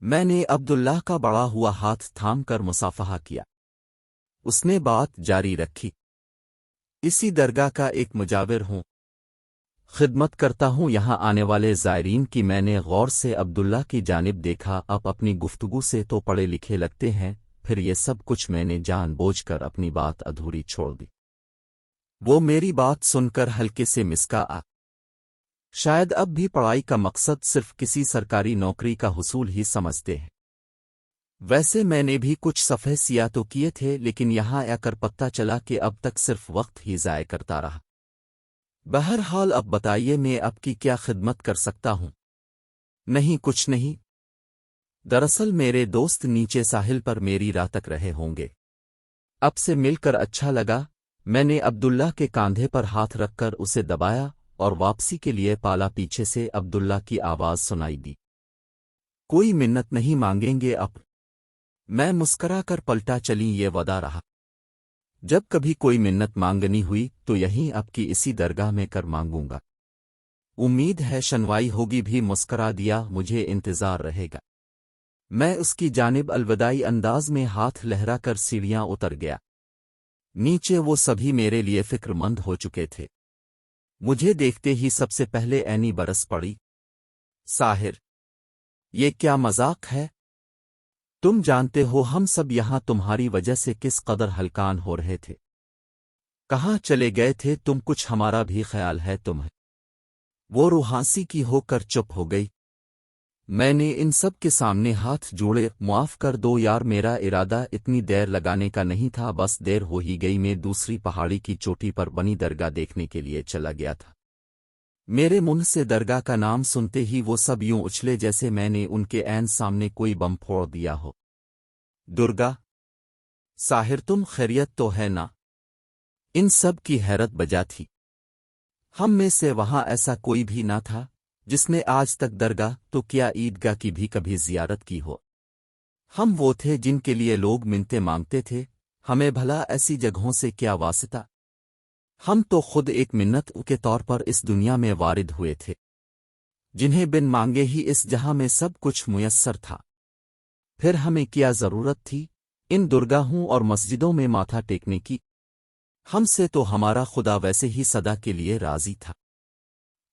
میں نے عبداللہ کا بڑا ہوا ہاتھ تھام کر مصافحہ کیا۔ اس نے بات جاری رکھی، اسی درگاہ کا ایک مجاور ہوں، خدمت کرتا ہوں یہاں آنے والے زائرین کی۔ میں نے غور سے عبداللہ کی جانب دیکھا۔ اب اپنی گفتگو سے تو پڑھے لکھے لگتے ہیں، پھر یہ سب کچھ میں نے جان بوجھ کر اپنی بات ادھوری چھوڑ دی۔ وہ میری بات سن کر ہلکے سے مسکا آ۔ شاید اب بھی پڑھائی کا مقصد صرف کسی سرکاری نوکری کا حصول ہی سمجھتے ہیں۔ ویسے میں نے بھی کچھ صفحے سیاہ تو کیے تھے، لیکن یہاں آ کر پتہ چلا کہ اب تک صرف وقت ہی ضائع کرتا رہا۔ بہرحال اب بتائیے میں اب کی کیا خدمت کر سکتا ہوں؟ نہیں، کچھ نہیں۔ دراصل میرے دوست نیچے ساحل پر میری رات تک رہے ہوں گے۔ اب سے مل کر اچھا لگا۔ میں نے عبداللہ کے کاندھے پر ہاتھ رکھ کر اسے دبایا اور واپسی کے لیے پالا۔ پیچھے سے عبداللہ کی آواز سنائی دی، کوئی منت نہیں مانگیں گے اب؟ میں مسکرا کر پلٹا، چلیں یہ وعدہ رہا۔ جب کبھی کوئی منت مانگنی ہوئی تو یہیں اب کی اسی درگاہ میں کر مانگوں گا۔ امید ہے شنوائی ہوگی بھی۔ مسکرا دیا، مجھے انتظار رہے گا۔ میں اس کی جانب الوداعی انداز میں ہاتھ لہرا کر سیڑھیاں اتر گیا۔ نیچے وہ سبھی میرے لیے فکر مند ہو چکے تھے۔ مجھے دیکھتے ہی سب سے پہلے اینی برس پڑی۔ ساحر، یہ کیا مذاق ہے؟ تم جانتے ہو ہم سب یہاں تمہاری وجہ سے کس قدر ہلکان ہو رہے تھے۔ کہاں چلے گئے تھے تم؟ کچھ ہمارا بھی خیال ہے تمہیں۔ وہ روحانسی کی ہو کر چپ ہو گئی۔ میں نے ان سب کے سامنے ہاتھ جوڑے، معاف کر دو یار، میرا ارادہ اتنی دیر لگانے کا نہیں تھا، بس دیر ہو ہی گئی۔ میں دوسری پہاڑی کی چوٹی پر بنی درگاہ دیکھنے کے لیے چلا گیا تھا۔ میرے منہ سے درگاہ کا نام سنتے ہی وہ سب یوں اچھلے جیسے میں نے ان کے عین سامنے کوئی بم پھوڑ دیا ہو۔ درگاہ؟ ساحر تم خیریت تو ہے نا؟ ان سب کی حیرت بجا تھی۔ ہم میں سے وہاں ایسا کوئی بھی نہ تھا جس نے آج تک درگاہ تو کیا عیدگاہ کی بھی کبھی زیارت کی ہو۔ ہم وہ تھے جن کے لیے لوگ منتیں مانگتے تھے، ہمیں بھلا ایسی جگہوں سے کیا واسطہ؟ ہم تو خود ایک منت کے طور پر اس دنیا میں وارد ہوئے تھے، جنہیں بن مانگے ہی اس جہاں میں سب کچھ میسر تھا۔ پھر ہمیں کیا ضرورت تھی ان درگاہوں اور مسجدوں میں ماتھا ٹیکنے کی؟ ہم سے تو ہمارا خدا ویسے ہی صدا کے لیے راضی تھا۔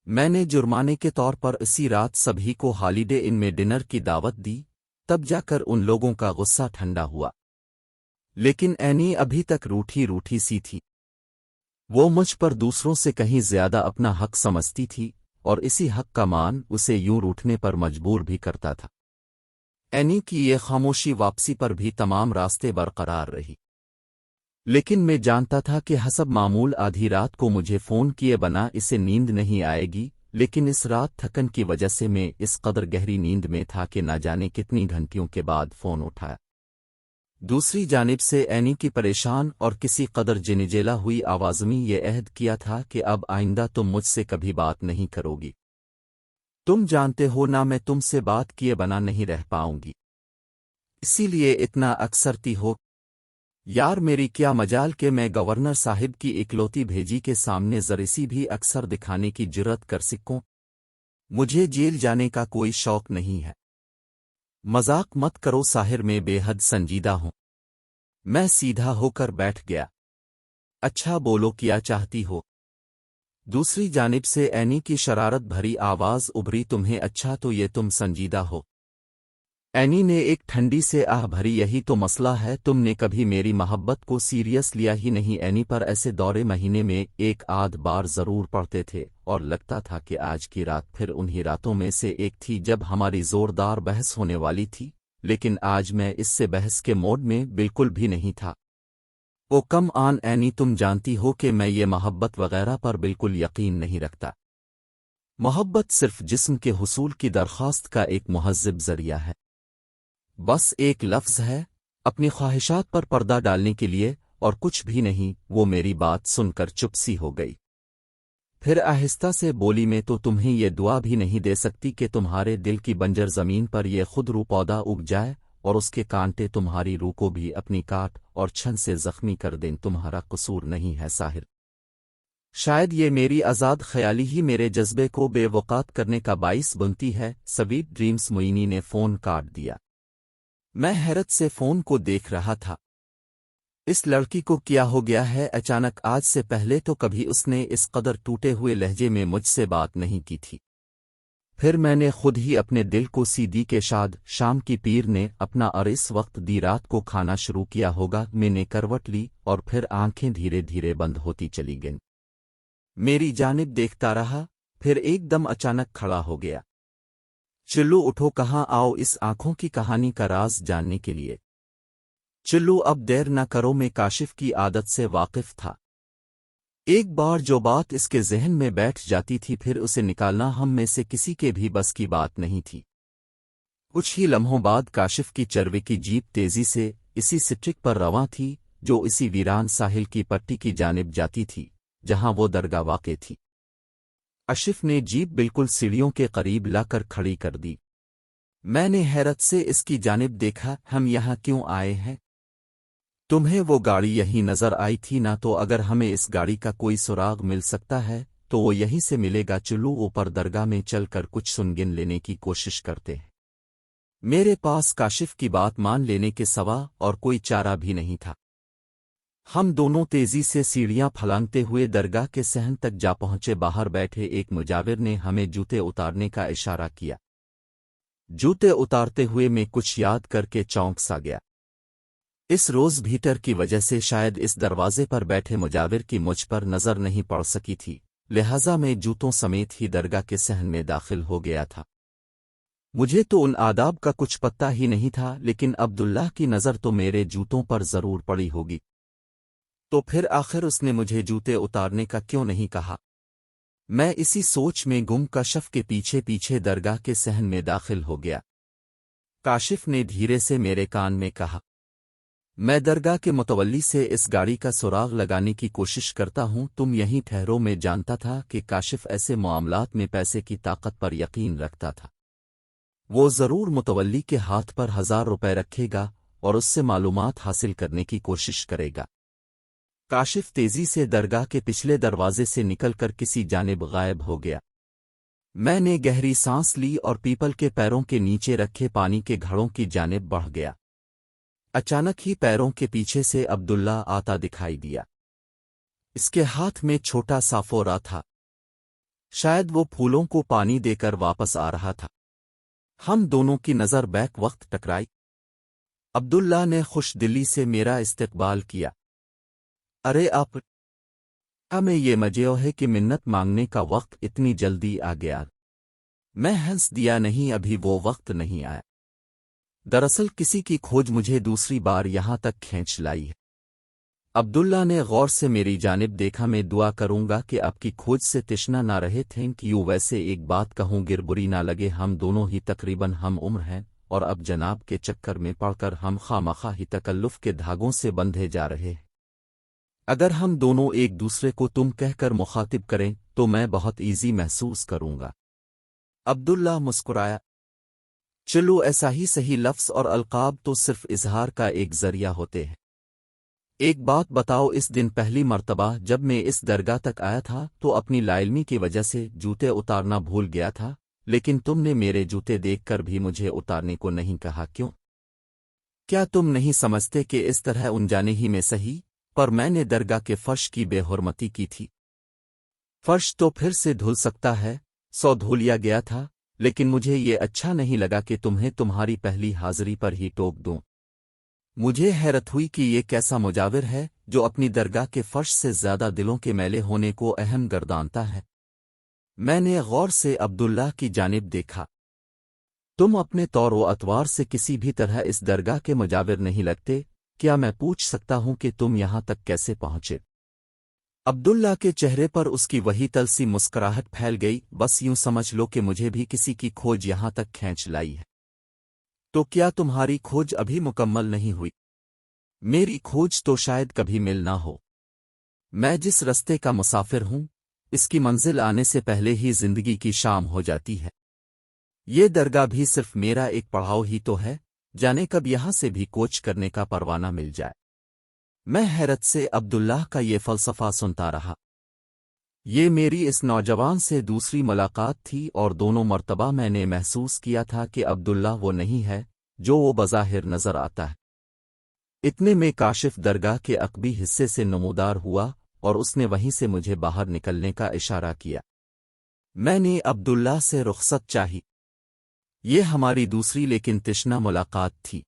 میں نے جرمانے کے طور پر اسی رات سبھی کو ہالیڈے ان میں ڈنر کی دعوت دی، تب جا کر ان لوگوں کا غصہ ٹھنڈا ہوا۔ لیکن اینی ابھی تک روٹھی روٹھی سی تھی۔ وہ مجھ پر دوسروں سے کہیں زیادہ اپنا حق سمجھتی تھی، اور اسی حق کا مان اسے یوں روٹھنے پر مجبور بھی کرتا تھا۔ اینی کی یہ خاموشی واپسی پر بھی تمام راستے برقرار رہی، لیکن میں جانتا تھا کہ حسب معمول آدھی رات کو مجھے فون کیے بنا اسے نیند نہیں آئے گی، لیکن اس رات تھکن کی وجہ سے میں اس قدر گہری نیند میں تھا کہ نہ جانے کتنی گھنٹیوں کے بعد فون اٹھایا۔ دوسری جانب سے اینی کی پریشان اور کسی قدر جنجیلا ہوئی آواز میں یہ عہد کیا تھا کہ اب آئندہ تم مجھ سے کبھی بات نہیں کرو گی۔ تم جانتے ہو نا میں تم سے بات کیے بنا نہیں رہ پاؤں گی، اسی لیے اتنا اکثرتی ہو۔ یار میری کیا مجال کہ میں گورنر صاحب کی اکلوتی بھیجی کے سامنے ذرا سی بھی اکثر دکھانے کی جرت کر سکوں۔ مجھے جیل جانے کا کوئی شوق نہیں ہے۔ مذاق مت کرو ساحر، میں بے حد سنجیدہ ہوں۔ میں سیدھا ہو کر بیٹھ گیا۔ اچھا بولو، کیا چاہتی ہو؟ دوسری جانب سے اینی کی شرارت بھری آواز ابھری، تمہیں اچھا تو یہ تم سنجیدہ ہو؟ اینی نے ایک ٹھنڈی سے آہ بھری، یہی تو مسئلہ ہے، تم نے کبھی میری محبت کو سیریس لیا ہی نہیں۔ اینی پر ایسے دورے مہینے میں ایک آدھ بار ضرور پڑتے تھے، اور لگتا تھا کہ آج کی رات پھر انہی راتوں میں سے ایک تھی جب ہماری زوردار بحث ہونے والی تھی، لیکن آج میں اس سے بحث کے موڈ میں بالکل بھی نہیں تھا۔ او کم آن اینی، تم جانتی ہو کہ میں یہ محبت وغیرہ پر بالکل یقین نہیں رکھتا۔ محبت صرف جسم کے حصول کی درخواست کا ایک مہذب ذریعہ ہے، بس ایک لفظ ہے اپنی خواہشات پر پردہ ڈالنے کے لیے، اور کچھ بھی نہیں۔ وہ میری بات سن کر چپ سی ہو گئی، پھر آہستہ سے بولی، میں تو تمہیں یہ دعا بھی نہیں دے سکتی کہ تمہارے دل کی بنجر زمین پر یہ خود رو پودا اگ جائے اور اس کے کانٹے تمہاری روح کو بھی اپنی کاٹ اور چھن سے زخمی کر دیں۔ تمہارا قصور نہیں ہے ساحر، شاید یہ میری آزاد خیالی ہی میرے جذبے کو بے وقات کرنے کا باعث بنتی ہے۔ سویٹ ڈریمز معینی نے فون کاٹ دیا۔ میں حیرت سے فون کو دیکھ رہا تھا۔ اس لڑکی کو کیا ہو گیا ہے؟ اچانک آج سے پہلے تو کبھی اس نے اس قدر ٹوٹے ہوئے لہجے میں مجھ سے بات نہیں کی تھی۔ پھر میں نے خود ہی اپنے دل کو سی دی کہ شاید شام کی پیر نے اپنا اور اس وقت دی رات کو کھانا شروع کیا ہوگا۔ میں نے کروٹ لی اور پھر آنکھیں دھیرے دھیرے بند ہوتی چلی گئیں۔ میری جانب دیکھتا رہا، پھر ایک دم اچانک کھڑا ہو گیا۔ چلو اٹھو، کہاں آؤ اس آنکھوں کی کہانی کا راز جاننے کے لیے۔ چلو اب دیر نہ کرو۔ میں کاشف کی عادت سے واقف تھا۔ ایک بار جو بات اس کے ذہن میں بیٹھ جاتی تھی پھر اسے نکالنا ہم میں سے کسی کے بھی بس کی بات نہیں تھی۔ کچھ ہی لمحوں بعد کاشف کی چروے کی جیپ تیزی سے اسی سٹرک پر رواں تھی جو اسی ویران ساحل کی پٹی کی جانب جاتی تھی جہاں وہ درگاہ واقع تھی۔ اشرف نے جیپ بالکل سیڑھیوں کے قریب لا کر کھڑی کر دی۔ میں نے حیرت سے اس کی جانب دیکھا۔ ہم یہاں کیوں آئے ہیں؟ تمہیں وہ گاڑی یہیں نظر آئی تھی نہ؟ تو اگر ہمیں اس گاڑی کا کوئی سراغ مل سکتا ہے تو وہ یہیں سے ملے گا۔ چلو اوپر درگاہ میں چل کر کچھ سنگن لینے کی کوشش کرتے ہیں۔ میرے پاس کاشف کی بات مان لینے کے سوا اور کوئی چارہ بھی نہیں تھا۔ ہم دونوں تیزی سے سیڑھیاں پھلانگتے ہوئے درگاہ کے صحن تک جا پہنچے۔ باہر بیٹھے ایک مجاور نے ہمیں جوتے اتارنے کا اشارہ کیا۔ جوتے اتارتے ہوئے میں کچھ یاد کر کے چونک سا گیا۔ اس روز بھیٹر کی وجہ سے شاید اس دروازے پر بیٹھے مجاور کی مجھ پر نظر نہیں پڑ سکی تھی، لہٰذا میں جوتوں سمیت ہی درگاہ کے صحن میں داخل ہو گیا تھا۔ مجھے تو ان آداب کا کچھ پتہ ہی نہیں تھا، لیکن عبداللہ کی نظر تو میرے جوتوں پر ضرور پڑی ہوگی، تو پھر آخر اس نے مجھے جوتے اتارنے کا کیوں نہیں کہا؟ میں اسی سوچ میں گم کاشف کے پیچھے پیچھے درگاہ کے صحن میں داخل ہو گیا۔ کاشف نے دھیرے سے میرے کان میں کہا، میں درگاہ کے متولی سے اس گاڑی کا سراغ لگانے کی کوشش کرتا ہوں، تم یہیں ٹھہرو۔ میں جانتا تھا کہ کاشف ایسے معاملات میں پیسے کی طاقت پر یقین رکھتا تھا۔ وہ ضرور متولی کے ہاتھ پر 1000 روپے رکھے گا اور اس سے معلومات حاصل کرنے کی کوشش کرے گا۔ کاشف تیزی سے درگاہ کے پچھلے دروازے سے نکل کر کسی جانب غائب ہو گیا۔ میں نے گہری سانس لی اور پیپل کے پیروں کے نیچے رکھے پانی کے گھڑوں کی جانب بڑھ گیا۔ اچانک ہی پیروں کے پیچھے سے عبداللہ آتا دکھائی دیا۔ اس کے ہاتھ میں چھوٹا سا فورا تھا، شاید وہ پھولوں کو پانی دے کر واپس آ رہا تھا۔ ہم دونوں کی نظر بیک وقت ٹکرائی۔ عبداللہ نے خوش دلی سے میرا استقبال کیا۔ ارے آپ، ہمیں یہ مجیو ہے کہ منت مانگنے کا وقت اتنی جلدی آ گیا؟ میں ہنس دیا، نہیں ابھی وہ وقت نہیں آیا، دراصل کسی کی کھوج مجھے دوسری بار یہاں تک کھینچ لائی ہے۔ عبداللہ نے غور سے میری جانب دیکھا۔ میں دعا کروں گا کہ آپ کی کھوج سے تشنا نہ رہے۔ Thank you. ویسے ایک بات کہوں، گر بری نہ لگے، ہم دونوں ہی تقریباً ہم عمر ہیں اور اب جناب کے چکر میں پڑ کر ہم خواہ ہی تکلف کے دھاگوں سے بندھے جا رہے ہیں۔ اگر ہم دونوں ایک دوسرے کو تم کہہ کر مخاطب کریں تو میں بہت ایزی محسوس کروں گا۔ عبداللہ مسکرایا۔ چلو ایسا ہی صحیح، لفظ اور القاب تو صرف اظہار کا ایک ذریعہ ہوتے ہیں۔ ایک بات بتاؤ، اس دن پہلی مرتبہ جب میں اس درگاہ تک آیا تھا تو اپنی لاعلمی کی وجہ سے جوتے اتارنا بھول گیا تھا، لیکن تم نے میرے جوتے دیکھ کر بھی مجھے اتارنے کو نہیں کہا، کیوں؟ کیا تم نہیں سمجھتے کہ اس طرح انجانے ہی میں صحیح؟ پر میں نے درگاہ کے فرش کی بے حرمتی کی تھی۔ فرش تو پھر سے دھل سکتا ہے، دھو لیا گیا تھا، لیکن مجھے یہ اچھا نہیں لگا کہ تمہیں تمہاری پہلی حاضری پر ہی ٹوک دوں۔ مجھے حیرت ہوئی کہ یہ کیسا مجاور ہے جو اپنی درگاہ کے فرش سے زیادہ دلوں کے میلے ہونے کو اہم گردانتا ہے۔ میں نے غور سے عبداللہ کی جانب دیکھا۔ تم اپنے طور و اطوار سے کسی بھی طرح اس درگاہ کے مجاور نہیں لگتے، کیا میں پوچھ سکتا ہوں کہ تم یہاں تک کیسے پہنچے؟ عبداللہ کے چہرے پر اس کی وہی تلسی مسکراہٹ پھیل گئی۔ بس یوں سمجھ لو کہ مجھے بھی کسی کی کھوج یہاں تک کھینچ لائی ہے۔ تو کیا تمہاری کھوج ابھی مکمل نہیں ہوئی؟ میری کھوج تو شاید کبھی مل نہ ہو۔ میں جس رستے کا مسافر ہوں، اس کی منزل آنے سے پہلے ہی زندگی کی شام ہو جاتی ہے۔ یہ درگاہ بھی صرف میرا ایک پڑاؤ ہی تو ہے، جانے کب یہاں سے بھی کوچ کرنے کا پروانہ مل جائے۔ میں حیرت سے عبداللہ کا یہ فلسفہ سنتا رہا۔ یہ میری اس نوجوان سے دوسری ملاقات تھی اور دونوں مرتبہ میں نے محسوس کیا تھا کہ عبداللہ وہ نہیں ہے جو وہ بظاہر نظر آتا ہے۔ اتنے میں کاشف درگاہ کے عقبی حصے سے نمودار ہوا اور اس نے وہیں سے مجھے باہر نکلنے کا اشارہ کیا۔ میں نے عبداللہ سے رخصت چاہی۔ یہ ہماری دوسری لیکن تشنہ ملاقات تھی۔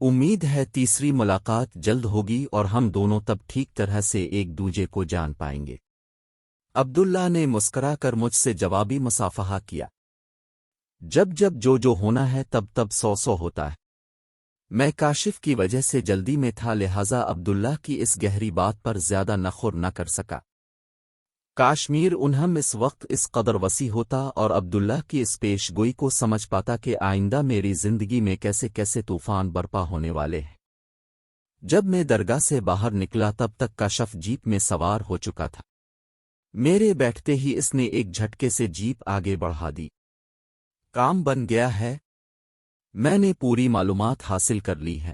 امید ہے تیسری ملاقات جلد ہوگی اور ہم دونوں تب ٹھیک طرح سے ایک دوسرے کو جان پائیں گے۔ عبداللہ نے مسکرا کر مجھ سے جوابی مصافحہ کیا۔ جب جو ہونا ہے تب تب سو ہوتا ہے۔ میں کاشف کی وجہ سے جلدی میں تھا، لہذا عبداللہ کی اس گہری بات پر زیادہ نخور نہ کر سکا۔ کاشمیر انہم اس وقت اس قدر وسیع ہوتا اور عبداللہ کی اس پیش گوئی کو سمجھ پاتا کہ آئندہ میری زندگی میں کیسے کیسے طوفان برپا ہونے والے ہیں۔ جب میں درگاہ سے باہر نکلا تب تک کاشف جیپ میں سوار ہو چکا تھا۔ میرے بیٹھتے ہی اس نے ایک جھٹکے سے جیپ آگے بڑھا دی۔ کام بن گیا ہے، میں نے پوری معلومات حاصل کر لی ہے۔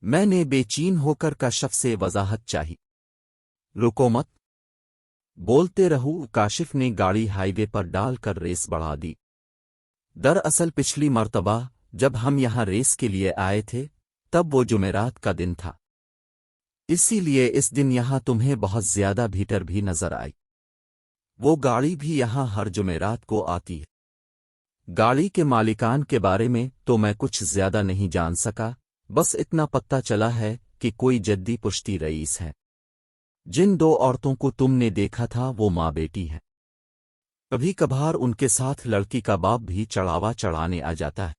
میں نے بے چین ہو کر کاشف سے وضاحت چاہی۔ رکو مت، بولتے رہو۔ کاشف نے گاڑی ہائی وے پر ڈال کر ریس بڑھا دی۔ دراصل پچھلی مرتبہ جب ہم یہاں ریس کے لیے آئے تھے تب وہ جمعرات کا دن تھا، اسی لیے اس دن یہاں تمہیں بہت زیادہ بھیڑ بھی نظر آئی۔ وہ گاڑی بھی یہاں ہر جمعرات کو آتی ہے۔ گاڑی کے مالکان کے بارے میں تو میں کچھ زیادہ نہیں جان سکا، بس اتنا پتہ چلا ہے کہ کوئی جدی پشتی رئیس ہے۔ جن دو عورتوں کو تم نے دیکھا تھا وہ ماں بیٹی ہیں۔ کبھی کبھار ان کے ساتھ لڑکی کا باپ بھی چڑھاوا چڑھانے آ جاتا ہے۔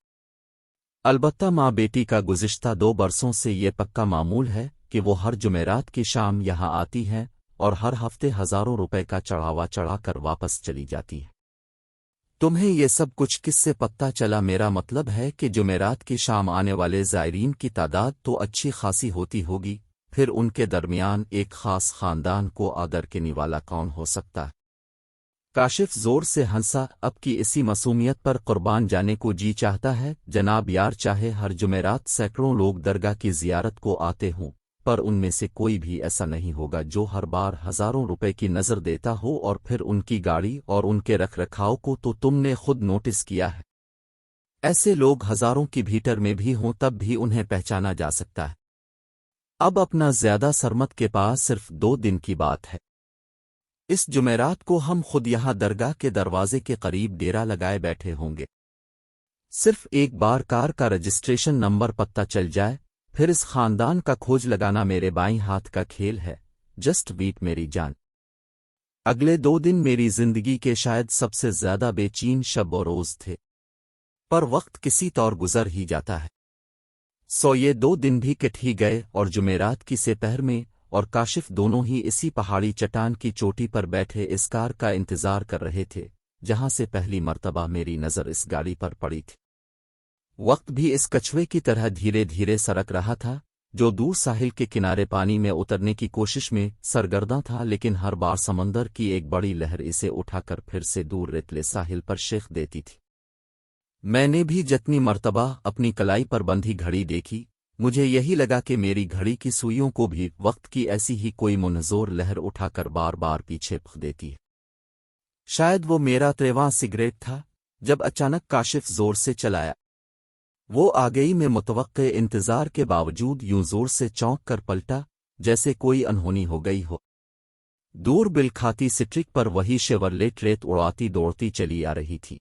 البتہ ماں بیٹی کا گزشتہ 2 برسوں سے یہ پکا معمول ہے کہ وہ ہر جمعرات کی شام یہاں آتی ہیں اور ہر ہفتے ہزاروں روپے کا چڑھاوا چڑھا کر واپس چلی جاتی ہیں۔ تمہیں یہ سب کچھ کس سے پتہ چلا؟ میرا مطلب ہے کہ جمعرات کی شام آنے والے زائرین کی تعداد تو اچھی خاصی ہوتی ہوگی، پھر ان کے درمیان ایک خاص خاندان کو آدر کرنے والا کون ہو سکتا ہے؟ کاشف زور سے ہنسا۔ اب کی اسی معصومیت پر قربان جانے کو جی چاہتا ہے جناب یار، چاہے ہر جمعرات سینکڑوں لوگ درگاہ کی زیارت کو آتے ہوں، پر ان میں سے کوئی بھی ایسا نہیں ہوگا جو ہر بار ہزاروں روپے کی نظر دیتا ہو، اور پھر ان کی گاڑی اور ان کے رکھ رکھاؤ کو تو تم نے خود نوٹس کیا ہے۔ ایسے لوگ ہزاروں کی بھیڑ میں بھی ہوں تب بھی انہیں پہچانا جا سکتا ہے۔ اب اپنا زیادہ سرمت کے پاس صرف 2 دن کی بات ہے۔ اس جمعرات کو ہم خود یہاں درگاہ کے دروازے کے قریب ڈیرا لگائے بیٹھے ہوں گے۔ صرف ایک بار کار کا رجسٹریشن نمبر پتہ چل جائے، پھر اس خاندان کا کھوج لگانا میرے بائیں ہاتھ کا کھیل ہے۔ جسٹ ویٹ میری جان۔ اگلے 2 دن میری زندگی کے شاید سب سے زیادہ بے چین شب و روز تھے، پر وقت کسی طور گزر ہی جاتا ہے۔ یہ 2 دن بھی کٹ ہی گئے اور جمعرات کی سپہر میں اور کاشف دونوں ہی اسی پہاڑی چٹان کی چوٹی پر بیٹھے اس کار کا انتظار کر رہے تھے جہاں سے پہلی مرتبہ میری نظر اس گاڑی پر پڑی تھی۔ وقت بھی اس کچھوے کی طرح دھیرے دھیرے سرک رہا تھا جو دور ساحل کے کنارے پانی میں اترنے کی کوشش میں سرگرداں تھا، لیکن ہر بار سمندر کی ایک بڑی لہر اسے اٹھا کر پھر سے دور ریتلے ساحل پر شیخ دیتی تھی۔ میں نے بھی جتنی مرتبہ اپنی کلائی پر بندھی گھڑی دیکھی، مجھے یہی لگا کہ میری گھڑی کی سوئیوں کو بھی وقت کی ایسی ہی کوئی منظور لہر اٹھا کر بار بار پیچھے پھینک دیتی ہے۔ شاید وہ میرا 23واں سگریٹ تھا جب اچانک کاشف زور سے چلایا۔ وہ آگئی میں متوقع انتظار کے باوجود یوں زور سے چونک کر پلٹا جیسے کوئی انہونی ہو گئی ہو۔ دور بل کھاتی سٹرک پر وہی شیورلیٹ ریت اڑاتی دوڑتی چلی آ رہی تھی۔